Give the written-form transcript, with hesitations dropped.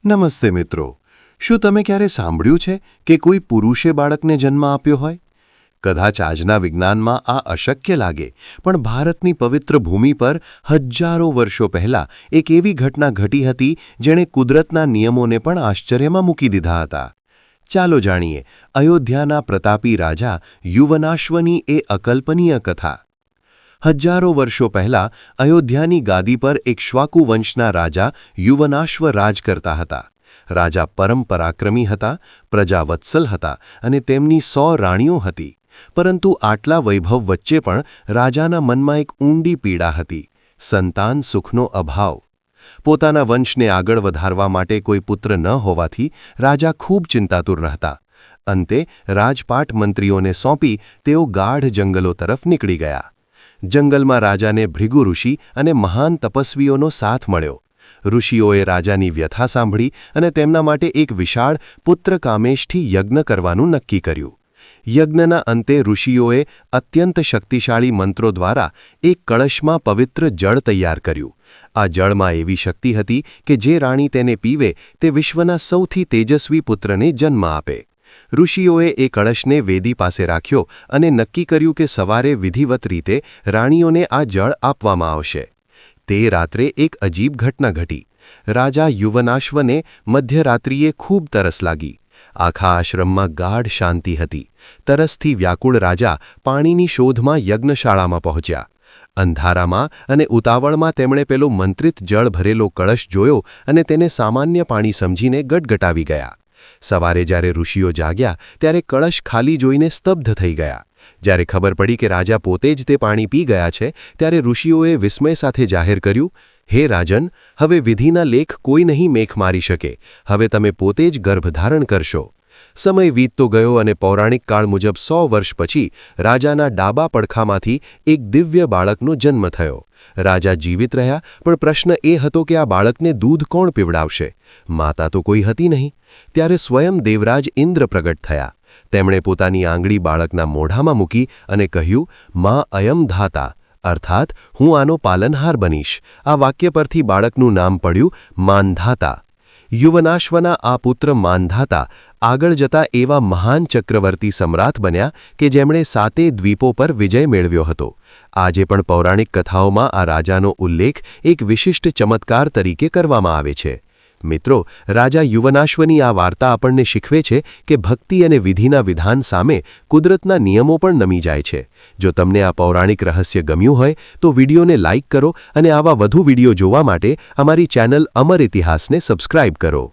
નમસ્તે મિત્રો, શું તમે ક્યારે સાંભળ્યું છે કે કોઈ પુરુષે બાળકને જન્મ આપ્યો હોય? કદાચ આજના વિજ્ઞાનમાં આ અશક્ય લાગે, પણ ભારતની પવિત્ર ભૂમિ પર હજારો વર્ષો પહેલાં એક એવી ઘટના ઘટી હતી જેણે કુદરતના નિયમોને પણ આશ્ચર્યમાં મૂકી દીધા હતા. ચાલો જાણીએ અયોધ્યાના પ્રતાપી રાજા યુવનાશ્વની એ અકલ્પનીય કથા. હજારો વર્ષો પહેલાં અયોધ્યાની ગાદી પર એક શ્વાકુ વંશના રાજા યુવનાશ્વ રાજ કરતા હતા. રાજા પરમ પરાક્રમી હતા, પ્રજાવત્સલ હતા અને તેમની 100 રાણીઓ હતી. પરંતુ આટલા વૈભવ વચ્ચે પણ રાજાના મનમાં એક ઊંડી પીડા હતી: સંતાન સુખનો અભાવ. પોતાના વંશને આગળ વધારવા માટે કોઈ પુત્ર ન હોવાથી રાજા ખૂબ ચિંતાતુર રહેતા. અંતે રાજપાટ મંત્રીઓને સોંપી તેઓ ગાઢ જંગલો તરફ નીકળી ગયા. જંગલમાં રાજાને ભૃગુ ઋષિ અને મહાન તપસ્વીઓનો સાથ મળ્યો. ઋષિઓએ રાજાની વ્યથા સાંભળી અને તેમના માટે એક વિશાળ પુત્રકામેષ્ઠી યજ્ઞ કરવાનું નક્કી કર્યું. યજ્ઞના અંતે ઋષિઓએ અત્યંત શક્તિશાળી મંત્રો દ્વારા એક કળશમાં પવિત્ર જળ તૈયાર કર્યું. આ જળમાં એવી શક્તિ હતી કે જે રાણી તેને પીવે તે વિશ્વના સૌથી તેજસ્વી પુત્રને જન્મ આપે. ઋષિઓએ એ કળશને વેદી પાસે રાખ્યો અને નક્કી કર્યું કે સવારે વિધિવત રીતે રાણીઓને આ જળ આપવામાં આવશે. તે રાત્રે એક અજીબ ઘટના ઘટી. રાજા યુવનાશ્વને મધ્યરાત્રિએ ખૂબ તરસ લાગી. આખા આશ્રમમાં ગાઢ શાંતિ હતી. તરસથી વ્યાકુળ રાજા પાણીની શોધમાં યજ્ઞશાળામાં પહોંચ્યા. અંધારામાં અને ઉતાવળમાં તેમણે પેલો મંત્રિત જળ ભરેલો કળશ જોયો અને તેને સામાન્ય પાણી સમજીને ગટગટાવી ગયા. સવારે જ્યારે ઋષિઓ જાગ્યા ત્યારે કળશ ખાલી જોઈને સ્તબ્ધ થઈ ગયા. જ્યારે ખબર પડી કે રાજા પોતે જ તે પાણી પી ગયા છે ત્યારે ઋષિઓએ વિસ્મય સાથે જાહેર કર્યું, હે રાજન, હવે વિધિના લેખ કોઈ નહીં મેખ મારી શકે. હવે તમે પોતે જ ગર્ભધારણ કરશો. સમય વીતતો ગયો અને પૌરાણિક કાળ મુજબ 100 વર્ષ પછી રાજાના ડાબા પડખામાંથી એક દિવ્ય બાળકનો જન્મ થયો. રાજા જીવિત રહ્યા, પણ પ્રશ્ન એ હતો કે આ બાળકને દૂધ કોણ પીવડાવશે? માતા તો કોઈ હતી નહીં. ત્યારે સ્વયં દેવરાજ ઇન્દ્ર પ્રગટ થયા. તેમણે પોતાની આંગળી બાળકના મોઢામાં મૂકી અને કહ્યું, મા અયમ ધાતા, અર્થાત હું આનો પાલનહાર બનીશ. આ વાક્ય પરથી બાળકનું નામ પડ્યું માનધાતા. યુવનાશ્વના આ પુત્ર માનધાતા આગળ જતા એવા મહાન ચક્રવર્તી સમ્રાટ બન્યા કે જેમણે 7 દ્વીપો પર વિજય મેળવ્યો હતો. આજે પણ પૌરાણિક કથાઓમાં આ રાજાનો ઉલ્લેખ એક વિશિષ્ટ ચમત્કાર તરીકે કરવામાં આવે છે. મિત્રો, રાજા યુવનાશ્વની આ વાર્તા આપણને શીખવે છે કે ભક્તિ અને વિધિના વિધાન સામે કુદરતના નિયમો પણ નમી જાય છે. જો તમને આ પૌરાણિક રહસ્ય ગમ્યું હોય તો વિડીયોને લાઇક કરો અને આવા વધુ વિડીયો જોવા માટે અમારી ચેનલ અમર ઇતિહાસને સબસ્ક્રાઇબ કરો.